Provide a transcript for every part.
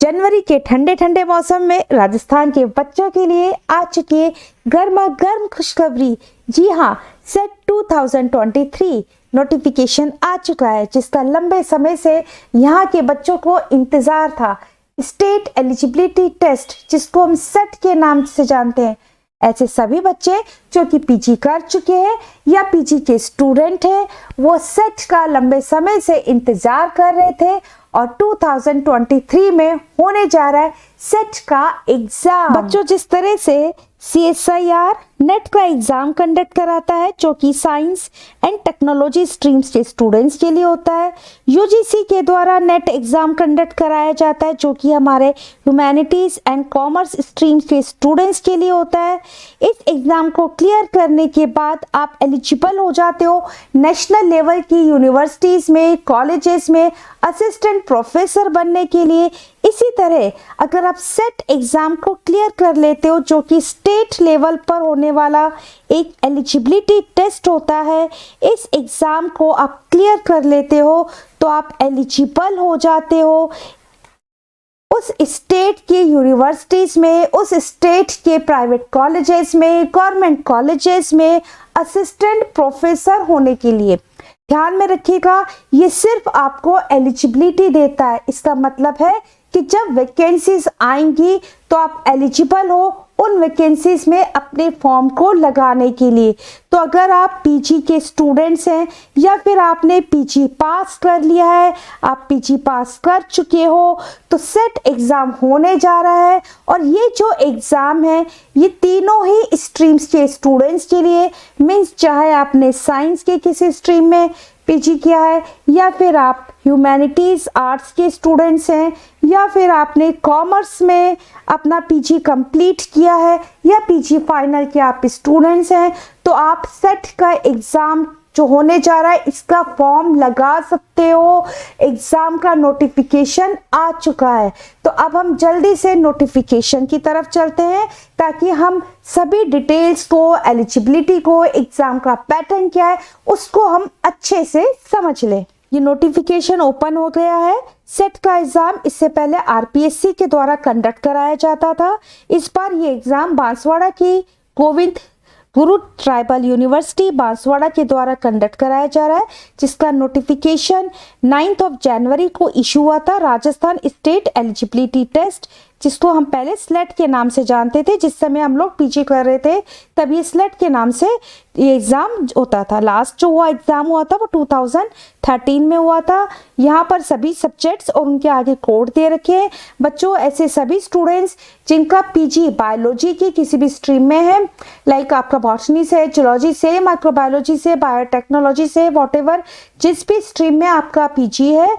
जनवरी के ठंडे ठंडे मौसम में राजस्थान के बच्चों के लिए आ चुकी है गर्मा गर्म खुशखबरी। जी हाँ, सेट 2023 नोटिफिकेशन आ चुका है, जिसका लंबे समय से यहाँ के बच्चों को इंतजार था। स्टेट एलिजिबिलिटी टेस्ट, जिसको हम सेट के नाम से जानते हैं, ऐसे सभी बच्चे जो कि पीजी कर चुके हैं या पीजी के स्टूडेंट हैं, वो सेट का लंबे समय से इंतजार कर रहे थे और 2023 में होने जा रहा है सेट का एग्जाम। बच्चों, जिस तरह से CSIR नेट का एग्जाम कंडक्ट कराता है, जो कि साइंस एंड टेक्नोलॉजी स्ट्रीम्स के स्टूडेंट्स के लिए होता है, UGC के द्वारा नेट एग्जाम कंडक्ट कराया जाता है, जो कि हमारे ह्यूमैनिटीज एंड कॉमर्स स्ट्रीम्स के स्टूडेंट्स के लिए होता है। इस एग्जाम को क्लियर करने के बाद आप एलिजिबल हो जाते हो नेशनल लेवल की यूनिवर्सिटीज में, कॉलेजेस में असिस्टेंट प्रोफेसर बनने के लिए। इसी तरह अगर आप सेट एग्जाम को क्लियर कर लेते हो, जो कि स्टेट लेवल पर होने वाला एक एलिजिबिलिटी टेस्ट होता है, इस एग्जाम को आप क्लियर कर लेते हो तो आप एलिजिबल हो जाते हो उस स्टेट के यूनिवर्सिटीज में, उस स्टेट के प्राइवेट कॉलेजेस में, गवर्नमेंट कॉलेजेस में असिस्टेंट प्रोफेसर होने के लिए। ध्यान में रखिएगा, ये सिर्फ आपको एलिजिबिलिटी देता है। इसका मतलब है कि जब वैकेंसीज आएंगी तो आप एलिजिबल हो उन वैकेंसीज में अपने फॉर्म को लगाने के लिए। तो अगर आप पीजी के स्टूडेंट्स हैं या फिर आपने पीजी पास कर लिया है, आप पीजी पास कर चुके हो, तो सेट एग्ज़ाम होने जा रहा है। और ये जो एग्ज़ाम है, ये तीनों ही स्ट्रीम्स के स्टूडेंट्स के लिए, मीन्स चाहे आपने साइंस के किसी स्ट्रीम में पीजी किया है, या फिर आप ह्यूमैनिटीज़ आर्ट्स के स्टूडेंट्स हैं, या फिर आपने कॉमर्स में अपना पीजी कंप्लीट किया है, या पीजी फाइनल के आप स्टूडेंट्स हैं, तो आप सेट का एग्ज़ाम जो होने जा रहा है इसका फॉर्म लगा सकते हो। एग्ज़ाम का नोटिफिकेशन आ चुका है, तो अब हम जल्दी से नोटिफिकेशन की तरफ चलते हैं ताकि हम सभी डिटेल्स को, एलिजिबिलिटी को, एग्ज़ाम का पैटर्न क्या है, उसको हम अच्छे से समझ लें। ये नोटिफिकेशन ओपन हो गया है। सेट का एग्ज़ाम इससे पहले RPSC के द्वारा कंडक्ट कराया जाता था। इस बार ये एग्ज़ाम बांसवाड़ा की गोविंद गुरु ट्राइबल यूनिवर्सिटी बांसवाड़ा के द्वारा कंडक्ट कराया जा रहा है, जिसका नोटिफिकेशन 9 जनवरी को इशू हुआ था। राजस्थान स्टेट एलिजिबिलिटी टेस्ट, जिसको हम पहले स्लेट के नाम से जानते थे, जिस समय हम लोग पीजी कर रहे थे तब ये स्लेट के नाम से ये एग्ज़ाम होता था। लास्ट जो हुआ एग्ज़ाम हुआ था वो 2013 में हुआ था। यहाँ पर सभी सब्जेक्ट्स और उनके आगे कोड दे रखे हैं। बच्चों, ऐसे सभी स्टूडेंट्स जिनका पीजी बायोलॉजी की किसी भी स्ट्रीम में है, लाइक आपका बॉटनी से, जूलॉजी से, माइक्रोबायोलॉजी से, बायोटेक्नोलॉजी से, वॉटेवर जिस भी स्ट्रीम में आपका पीजी है,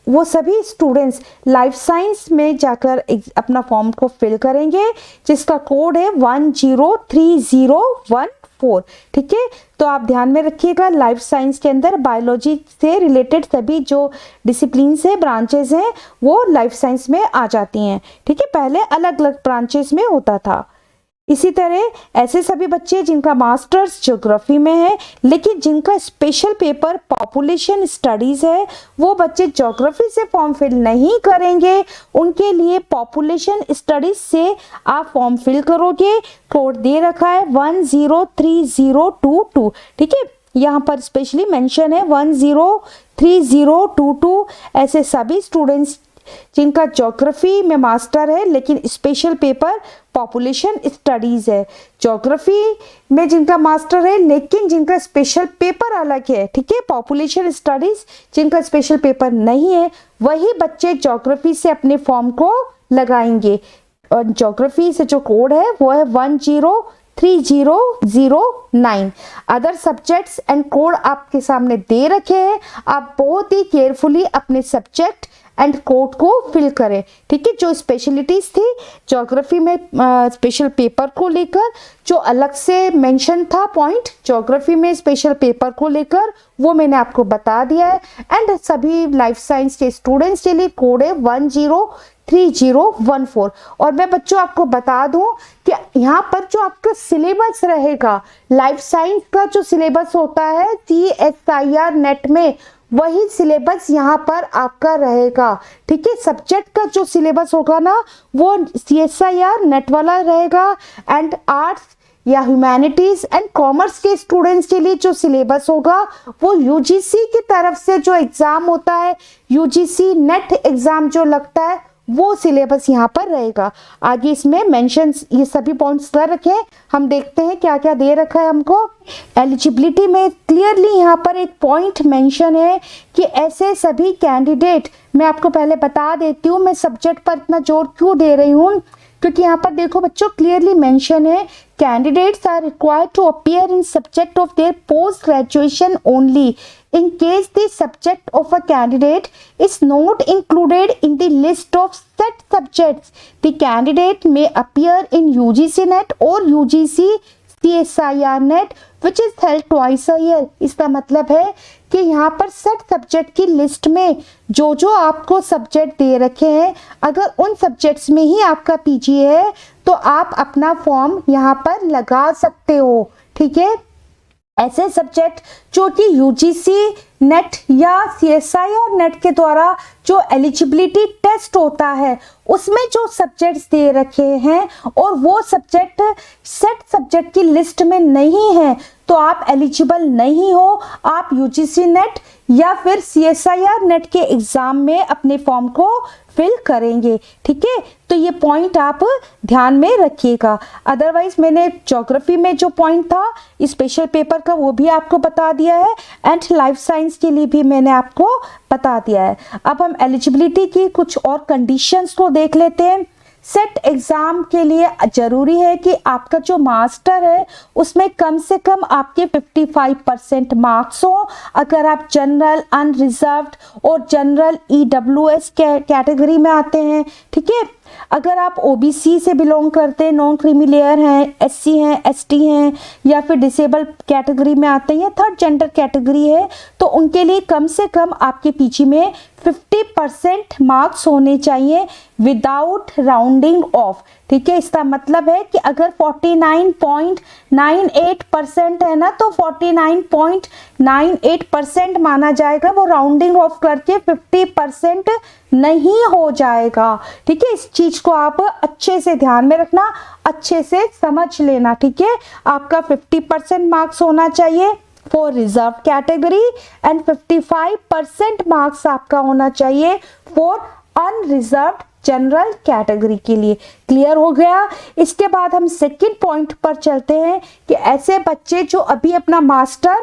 वो सभी स्टूडेंट्स लाइफ साइंस में जाकर अपना फॉर्म को फिल करेंगे, जिसका कोड है 103014। ठीक है, तो आप ध्यान में रखिएगा, लाइफ साइंस के अंदर बायोलॉजी से रिलेटेड सभी जो डिसिप्लिन से ब्रांचेस हैं वो लाइफ साइंस में आ जाती हैं। ठीक है, पहले अलग अलग ब्रांचेस में होता था। इसी तरह ऐसे सभी बच्चे जिनका मास्टर्स ज्योग्राफी में है, लेकिन जिनका स्पेशल पेपर पॉपुलेशन स्टडीज़ है, वो बच्चे ज्योग्राफी से फॉर्म फिल नहीं करेंगे। उनके लिए पॉपुलेशन स्टडीज से आप फॉर्म फिल करोगे। कोड दे रखा है 103022। ठीक है, यहाँ पर स्पेशली मेंशन है 103022। ऐसे सभी स्टूडेंट्स जिनका ज्योग्राफी में मास्टर है लेकिन स्पेशल पेपर पॉपुलेशन स्टडीज है, ज्योग्राफी में जिनका मास्टर है लेकिन जिनका स्पेशल पेपर अलग है, ठीक है, पॉपुलेशन स्टडीज जिनका स्पेशल पेपर नहीं है, वही बच्चे ज्योग्राफी से अपने फॉर्म को लगाएंगे। और ज्योग्राफी से जो कोड है वो है 103009। अदर सब्जेक्ट्स एंड कोड आपके सामने दे रखे हैं, आप बहुत ही केयरफुली अपने सब्जेक्ट एंड कोड को फिल करें। ठीक है, जो स्पेशलिटीज़ थी ज्योग्राफी में स्पेशल पेपर को लेकर, जो अलग से मेंशन था पॉइंट ज्योग्राफी में स्पेशल पेपर को लेकर, वो मैंने आपको बता दिया है। एंड सभी लाइफ साइंस के स्टूडेंट्स के लिए कोड है 103014। और मैं बच्चों आपको बता दूं कि यहाँ पर जो आपका सिलेबस रहेगा, लाइफ साइंस का जो सिलेबस होता है CSIR नेट में, वही सिलेबस यहाँ पर आपका रहेगा। ठीक है, सब्जेक्ट का जो सिलेबस होगा ना वो CSIR नेट वाला रहेगा, एंड आर्ट्स या ह्यूमैनिटीज एंड कॉमर्स के स्टूडेंट्स के लिए जो सिलेबस होगा वो UGC की तरफ से जो एग्जाम होता है, UGC नेट एग्जाम जो लगता है, वो सिलेबस यहाँ पर रहेगा। आगे इसमें मेंशन ये सभी पॉइंट्स कर रखे हैं, हम देखते हैं क्या क्या दे रखा है हमको। एलिजिबिलिटी में क्लियरली यहाँ पर एक पॉइंट मेंशन है कि ऐसे सभी कैंडिडेट, मैं आपको पहले बता देती हूँ मैं सब्जेक्ट पर इतना जोर क्यों दे रही हूँ, क्योंकि यहाँ पर देखो बच्चों क्लियरली मेंशन है, candidates are required to appear in subject of their post graduation only in case the subject of a candidate is not included in the list of set subjects. The candidate may appear in UGC NET or UGC CSIR NET which is held twice a year. इसका मतलब है कि यहाँ पर set subject की list में जो जो आपको सब्जेक्ट दे रखे हैं, अगर उन सब्जेक्ट्स में ही आपका PG है तो आप अपना फॉर्म यहाँ पर लगा सकते हो। ठीक है, ऐसे सब्जेक्ट जो कि UGC नेट या CSIR नेट के द्वारा जो एलिजिबिलिटी टेस्ट होता है उसमें जो सब्जेक्ट्स दे रखे हैं और वो सब्जेक्ट सेट सब्जेक्ट की लिस्ट में नहीं है तो आप एलिजिबल नहीं हो, आप UGC नेट या फिर CSIR नेट के एग्जाम में अपने फॉर्म को फिल करेंगे। ठीक है, तो ये पॉइंट आप ध्यान में रखिएगा। अदरवाइज मैंने ज्योग्राफी में जो पॉइंट था स्पेशल पेपर का वो भी आपको बता दिया है, एंड लाइफ साइंस के लिए भी मैंने आपको बता दिया है। अब हम एलिजिबिलिटी की कुछ और कंडीशंस को देख लेते हैं। सेट एग्जाम के लिए जरूरी है कि आपका जो मास्टर है उसमें कम से कम आपके 55% मार्क्स हो। अगर आप जनरल, अनरिजर्व्ड और जनरल EWS कैटेगरी में आते हैं, ठीक है, अगर आप OBC से बिलोंग करते हैं, नॉन क्रीमी लेयर हैं, SC हैं, ST हैं, या फिर डिसेबल कैटेगरी में आते हैं या थर्ड जेंडर कैटेगरी है, तो उनके लिए कम से कम आपके PG में 50% मार्क्स होने चाहिए विदाउट राउंडिंग ऑफ। ठीक है, इसका मतलब है कि अगर 49.98% है ना तो 49.98% माना जाएगा, वो राउंडिंग ऑफ करके 50% नहीं हो जाएगा। ठीक है, इस चीज को आप अच्छे से ध्यान में रखना, अच्छे से समझ लेना। ठीक है, आपका 50% मार्क्स होना चाहिए for reserve category and 55% marks आपका होना चाहिए फॉर अनरिजर्व्ड जनरल कैटेगरी के लिए। क्लियर हो गया। इसके बाद हम सेकंड पॉइंट पर चलते हैं कि ऐसे बच्चे जो अभी अपना मास्टर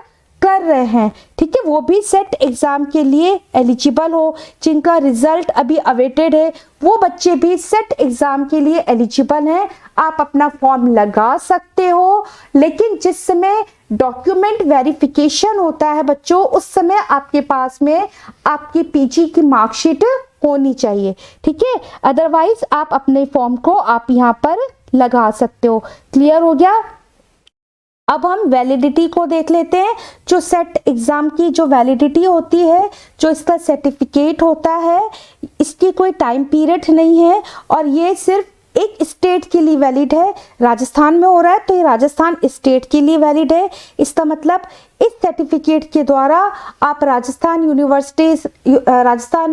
कर रहे हैं, ठीक है, वो भी सेट एग्जाम के लिए एलिजिबल हो, जिनका रिजल्ट अभी अवेटेड है, वो बच्चे भी सेट एग्जाम के लिए एलिजिबल हैं। आप अपना फॉर्म लगा सकते हो, लेकिन जिस समय डॉक्यूमेंट वेरिफिकेशन होता है बच्चों, उस समय आपके पास में आपकी PG की मार्कशीट होनी चाहिए। ठीक है, अदरवाइज आप अपने फॉर्म को आप यहाँ पर लगा सकते हो। क्लियर हो गया। अब हम वैलिडिटी को देख लेते हैं। जो सेट एग्जाम की जो वैलिडिटी होती है, जो इसका सर्टिफिकेट होता है, इसकी कोई टाइम पीरियड नहीं है और ये सिर्फ एक स्टेट के लिए वैलिड है। राजस्थान में हो रहा है तो ये राजस्थान स्टेट के लिए वैलिड है। इसका मतलब इस सर्टिफिकेट के द्वारा आप राजस्थान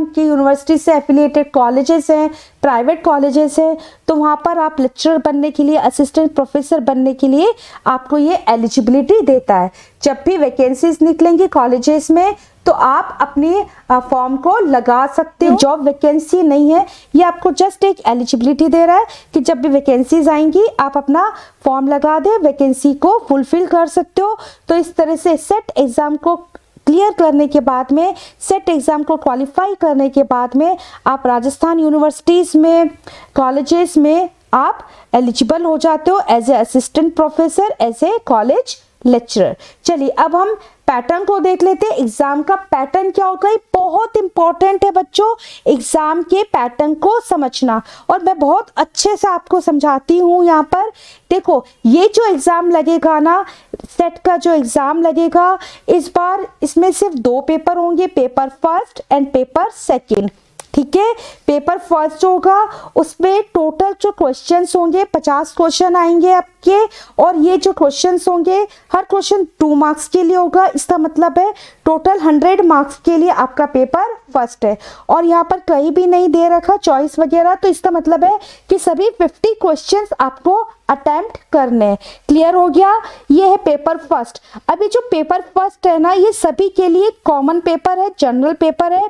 की यूनिवर्सिटी से एफिलिएटेड कॉलेजेस हैं, प्राइवेट कॉलेजेस हैं, तो वहाँ पर आप लेक्चरर बनने के लिए, असिस्टेंट प्रोफेसर बनने के लिए आपको ये एलिजिबिलिटी देता है। जब भी वैकेंसीज निकलेंगी कॉलेजेस में तो आप अपने फॉर्म को लगा सकते हो। जॉब वैकेंसी नहीं है, ये आपको जस्ट एक एलिजिबिलिटी दे रहा है कि जब भी वैकेंसीज आएंगी आप अपना फॉर्म लगा दे, वैकेंसी को फुलफिल कर सकते हो। तो इस तरह से सेट एग्जाम को क्लियर करने के बाद में, सेट एग्जाम को क्वालिफाई करने के बाद में आप राजस्थान यूनिवर्सिटीज़ में, कॉलेजेस में आप एलिजिबल हो जाते हो as a assistant professor, as a college lecturer. चलिए अब हम पैटर्न को देख लेते हैं। एग्जाम का पैटर्न क्या होगा, ये बहुत इंपॉर्टेंट है बच्चों, एग्जाम के पैटर्न को समझना, और मैं बहुत अच्छे से आपको समझाती हूँ। यहाँ पर देखो, ये जो एग्जाम लगेगा ना, सेट का जो एग्जाम लगेगा, इस बार इसमें सिर्फ 2 पेपर होंगे, paper first and paper second. ठीक है। पेपर फर्स्ट होगा, उसमें टोटल जो क्वेश्चंस होंगे 50 क्वेश्चन आएंगे आपके, और ये जो क्वेश्चंस होंगे हर क्वेश्चन 2 मार्क्स के लिए होगा। इसका मतलब है टोटल 100 मार्क्स के लिए आपका पेपर फर्स्ट है। और यहाँ पर कहीं भी नहीं दे रखा चॉइस वगैरह, तो इसका मतलब है कि सभी 50 क्वेश्चंस आपको अटेम्प्ट करने हैं। क्लियर हो गया? ये है पेपर फर्स्ट। अभी जो पेपर फर्स्ट है ना, ये सभी के लिए कॉमन पेपर है, जनरल पेपर है।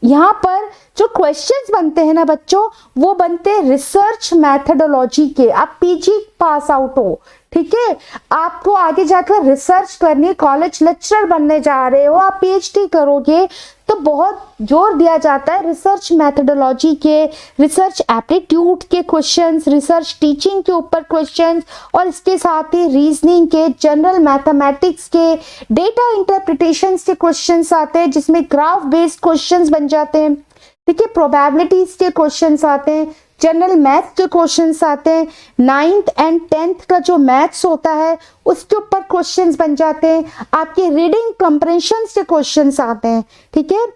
यहाँ पर जो क्वेश्चंस बनते हैं ना बच्चों, वो बनते हैं रिसर्च मैथडोलॉजी के। आप पीजी पास आउट हो, ठीक है, आपको आगे जाकर रिसर्च करनी, कॉलेज लेक्चरर बनने जा रहे हो, आप पीएचडी करोगे, तो बहुत जोर दिया जाता है रिसर्च मैथडोलॉजी के, रिसर्च एप्टीट्यूड के क्वेश्चंस, रिसर्च टीचिंग के ऊपर क्वेश्चंस, और इसके साथ ही रीजनिंग के, जनरल मैथमेटिक्स के, डेटा इंटरप्रिटेशंस के क्वेश्चंस आते हैं, जिसमें ग्राफ बेस्ड क्वेश्चंस बन जाते हैं, ठीक है, प्रोबेबिलिटीज के क्वेश्चंस आते हैं, जनरल मैथ्स के क्वेश्चंस आते हैं, 9th एंड 10th का जो मैथ्स होता है उसके ऊपर क्वेश्चंस बन जाते हैं, आपके रीडिंग कंप्रेंशन के क्वेश्चंस आते हैं, ठीक है।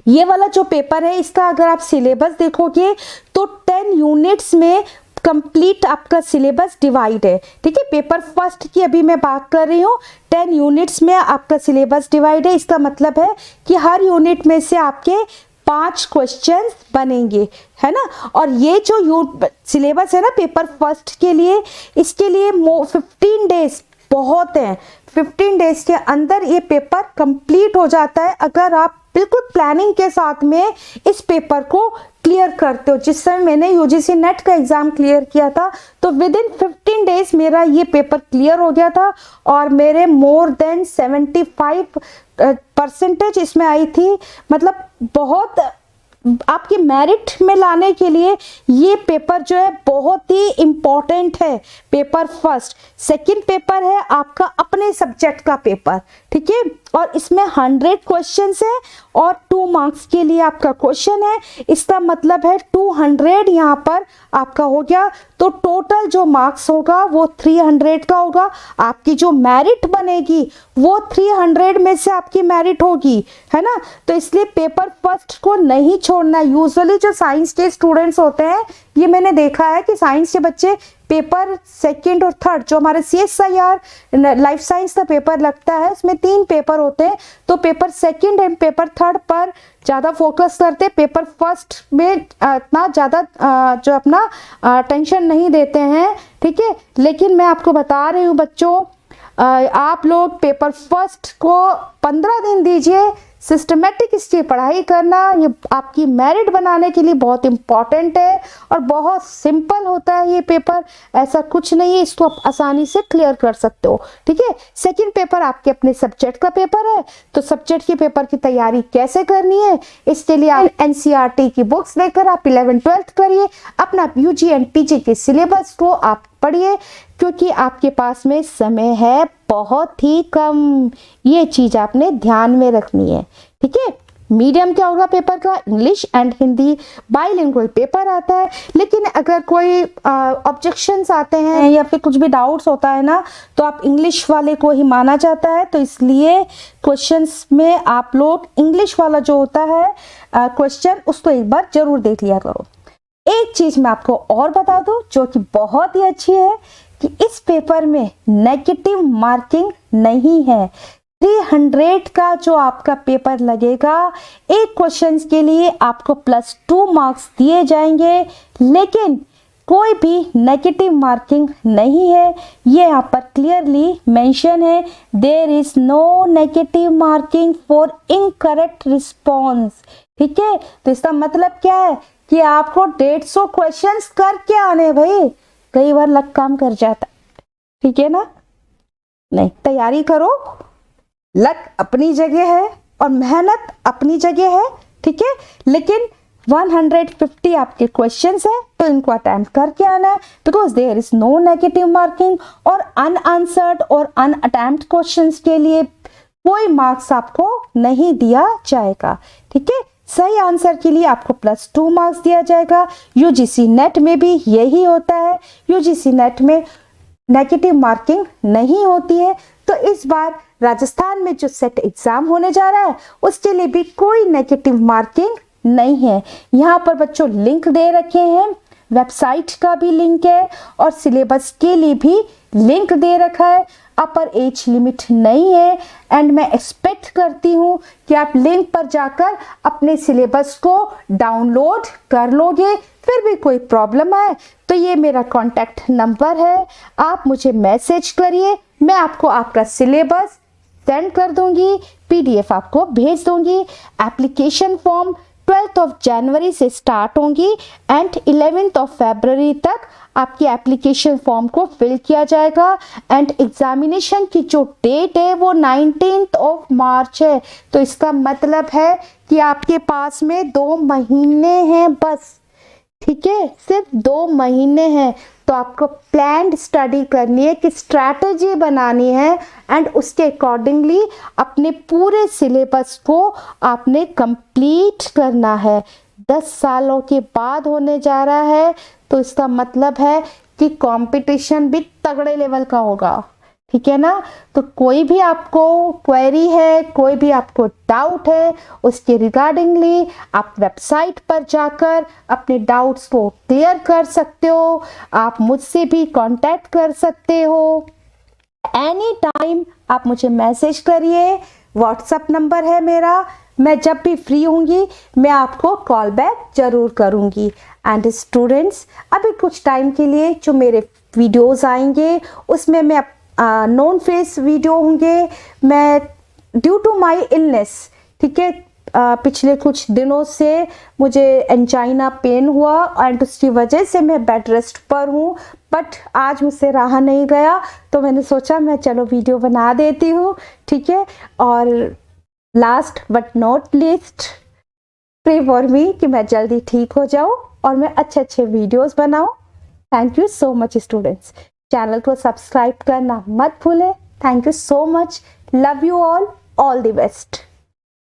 ये वाला जो पेपर है, इसका अगर आप सिलेबस देखोगे तो 10 यूनिट्स में कंप्लीट आपका सिलेबस डिवाइड है, ठीक है। पेपर फर्स्ट की अभी मैं बात कर रही हूँ, 10 यूनिट्स में आपका सिलेबस डिवाइड है। इसका मतलब है कि हर यूनिट में से आपके 5 क्वेश्चंस बनेंगे, है ना। और ये जो सिलेबस है ना पेपर फर्स्ट के लिए, इसके लिए 15 डेज बहुत हैं। 15 डेज के अंदर ये पेपर कंप्लीट हो जाता है, अगर आप बिल्कुल प्लानिंग के साथ में इस पेपर को क्लियर करते हो। जिस समय मैंने यूजीसी नेट का एग्जाम क्लियर किया था, तो विद इन 15 डेज मेरा ये पेपर क्लियर हो गया था, और मेरे मोर देन 75% इसमें आई थी। मतलब बहुत आपकी मेरिट में लाने के लिए ये पेपर जो है बहुत ही इम्पॉर्टेंट है, पेपर फर्स्ट। सेकंड पेपर है आपका अपने सब्जेक्ट का पेपर, ठीक है, और इसमें 100 क्वेश्चंस है और 2 मार्क्स के लिए आपका क्वेश्चन है। इसका मतलब है 200 यहाँ पर आपका हो गया, तो टोटल जो मार्क्स होगा वो 300 का होगा। आपकी जो मेरिट बनेगी वो 300 में से आपकी मेरिट होगी, है ना। तो इसलिए पेपर फर्स्ट को नहीं छोड़ना। यूजुअली जो साइंस के स्टूडेंट्स होते हैं, ये मैंने देखा है कि साइंस के बच्चे पेपर सेकंड और थर्ड, जो हमारे CSIR लाइफ साइंस का पेपर लगता है, इसमें 3 पेपर होते हैं, तो paper second and paper third पर ज़्यादा फोकस करते हैं। पेपर फर्स्ट में इतना ज़्यादा जो अपना टेंशन नहीं देते हैं, ठीक है। लेकिन मैं आपको बता रही हूँ बच्चों, आप लोग पेपर फर्स्ट को 15 दिन दीजिए, सिस्टमेटिक इसकी पढ़ाई करना, ये आपकी मेरिट बनाने के लिए बहुत इम्पॉर्टेंट है, और बहुत सिंपल होता है ये पेपर, ऐसा कुछ नहीं है, इसको आप आसानी से क्लियर कर सकते हो, ठीक है। सेकंड पेपर आपके अपने सब्जेक्ट का पेपर है, तो सब्जेक्ट के पेपर की तैयारी कैसे करनी है, इसके लिए आप NCERT की बुक्स लेकर आप 11th-12th करिए, अपना UG एंड PG के सिलेबस को आप पढ़िए, क्योंकि आपके पास में समय है बहुत ही कम। ये चीज आपने ध्यान में रखनी है, ठीक है। मीडियम क्या होगा पेपर का, English and Hindi, bilingual paper आता है। लेकिन अगर कोई ऑब्जेक्शंस आते हैं या फिर कुछ भी डाउट्स होता है ना, तो आप इंग्लिश वाले को ही माना जाता है, तो इसलिए क्वेश्चंस में आप लोग इंग्लिश वाला जो होता है क्वेश्चन, उसको एक बार जरूर देख लिया करो। एक चीज मैं आपको और बता दूं जो कि बहुत ही अच्छी है, कि इस पेपर में नेगेटिव मार्किंग नहीं है। 300 का जो आपका पेपर लगेगा, एक क्वेश्चन के लिए आपको +2 मार्क्स दिए जाएंगे, लेकिन कोई भी नेगेटिव मार्किंग नहीं है। ये यहाँ पर क्लियरली मेंशन है, there is no negative marking for incorrect response, ठीक है। तो इसका मतलब क्या है कि आपको 150 क्वेश्चंस करके आने, भाई कई बार लक काम कर जाता, ठीक है ना। नहीं, तैयारी करो, लक अपनी जगह है और मेहनत अपनी जगह है, ठीक है। लेकिन 150 आपके क्वेश्चंस है, तो इनको अटेम्प्ट करके आना है, because there is no negative marking. और अनआंसर्ड और अनअटेम्प्ट क्वेश्चंस के लिए कोई मार्क्स आपको नहीं दिया जाएगा, ठीक है। सही आंसर के लिए आपको +2 मार्क्स दिया जाएगा। UGC नेट में भी यही होता है, UGC नेट में नेगेटिव मार्किंग नहीं होती है। तो इस बार राजस्थान में जो सेट एग्जाम होने जा रहा है, उसके लिए भी कोई नेगेटिव मार्किंग नहीं है। यहाँ पर बच्चों लिंक दे रखे हैं, वेबसाइट का भी लिंक है और सिलेबस के लिए भी लिंक दे रखा है। अपर एज लिमिट नहीं है एंड मैं एक्सपेक्ट करती हूँ कि आप लिंक पर जाकर अपने सिलेबस को डाउनलोड कर लोगे। फिर भी कोई प्रॉब्लम आए तो ये मेरा कॉन्टैक्ट नंबर है, आप मुझे मैसेज करिए, मैं आपको आपका सिलेबस सेंड कर दूंगी, पीडीएफ आपको भेज दूंगी। एप्लीकेशन फॉर्म 12 जनवरी से स्टार्ट होंगी एंड 11 फरवरी तक आपकी एप्लीकेशन फॉर्म को फिल किया जाएगा एंड एग्जामिनेशन की जो डेट है वो 19 मार्च है। तो इसका मतलब है कि आपके पास में 2 महीने हैं बस, ठीक है, सिर्फ 2 महीने हैं। तो आपको प्लान्ड स्टडी करनी है कि स्ट्रैटेजी बनानी है एंड उसके अकॉर्डिंगली अपने पूरे सिलेबस को आपने कंप्लीट करना है। 10 सालों के बाद होने जा रहा है तो इसका मतलब है कि कंपटीशन भी तगड़े लेवल का होगा, ठीक है ना। तो कोई भी आपको क्वेरी है, कोई भी आपको डाउट है, उसके रिगार्डिंगली आप वेबसाइट पर जाकर अपने डाउट्स को क्लियर कर सकते हो। आप मुझसे भी कांटेक्ट कर सकते हो एनी टाइम, आप मुझे मैसेज करिए, व्हाट्सएप नंबर है मेरा। मैं जब भी फ्री होंगी मैं आपको कॉल बैक जरूर करूंगी। एंड स्टूडेंट्स, अभी कुछ टाइम के लिए जो मेरे वीडियोस आएंगे उसमें मैं नॉन फेस वीडियो होंगे। मैं ड्यू टू माय इलनेस, ठीक है, पिछले कुछ दिनों से मुझे एंजाइना पेन हुआ एंड उसकी वजह से मैं बेड रेस्ट पर हूँ, बट आज मुझसे रहा नहीं गया तो मैंने सोचा मैं चलो वीडियो बना देती हूँ, ठीक है। और last but not least, pray for me कि मैं जल्दी ठीक हो जाऊँ और मैं अच्छे वीडियोस बनाऊँ। Thank you so much students, channel को सब्सक्राइब करना मत भूलें। Thank you so much, love you all the best.